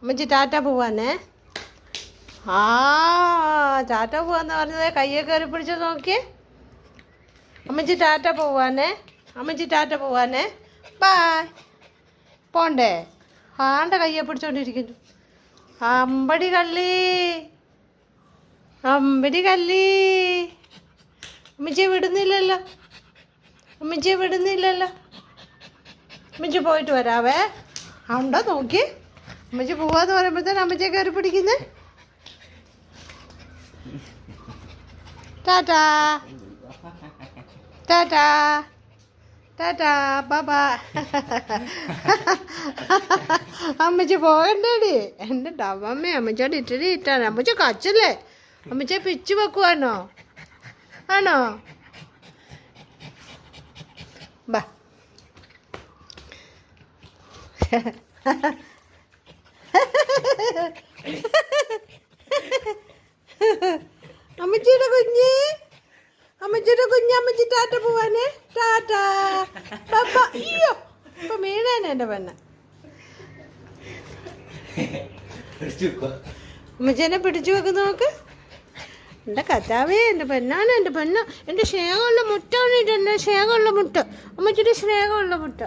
അമ്മച്ചി ടാറ്റ പോവാനേ. ആ ടാറ്റ പോവാന്ന് പറഞ്ഞത് കയ്യൊക്കെ കയറി പിടിച്ച് നോക്കിയേ. അമ്മച്ചി ടാറ്റ പോവാനേ. അമ്മച്ചി ടാറ്റ പോവാനേ. ബായ്. പോണ്ടേ? ആണ്ട കയ്യെ പിടിച്ചോണ്ടിരിക്കുന്നു. അമ്പടി കള്ളി, അമ്പടി കള്ളി. അമ്മച്ചിയെ വിടുന്നില്ലല്ലോ, അമ്മച്ചിയെ വിടുന്നില്ലല്ലോ. അമ്മച്ചി പോയിട്ട് വരാവേ. ഉണ്ടോ നോക്കി. അമ്മച്ചി പോവാന്ന് പറയുമ്പോഴത്തേന് അമ്മച്ചിയെ കയറി പിടിക്കുന്നേ. ടാറ്റാ ടാറ്റാ ടാറ്റാ ബാബാ. അമ്മച്ചി പോകണ്ടേടി. എൻ്റെ ഡവമ്മേ അമ്മച്ചോട് ഇട്ടിട്ട് ഇട്ടാണ്. അമ്മച്ചി കച്ചല്ലേ? അമ്മച്ചിയെ പിച്ച് വെക്കുവാണോ? ആണോ? ബാ. അമ്മച്ചിയുടെ കുഞ്ഞ്, അമ്മച്ചിയുടെ കുഞ്ഞ്. അമ്മച്ചി ടാറ്റ പോവാനേ. ടാറ്റാ പപ്പ. അയ്യോ ഇപ്പൊ വീണേനെ എൻ്റെ പെണ്ണ. അമ്മച്ചേനെ പിടിച്ചു വെക്കുന്ന നോക്ക്. എൻ്റെ കത്താവേ, എൻ്റെ പെണ്ണാണ്, എൻ്റെ പെണ്ണ. എൻ്റെ സ്നേഹമുള്ള മുട്ടാണ് ഇത്. എൻ്റെ സ്നേഹമുള്ള മുട്ട. അമ്മച്ചിയുടെ സ്നേഹമുള്ള മുട്ട.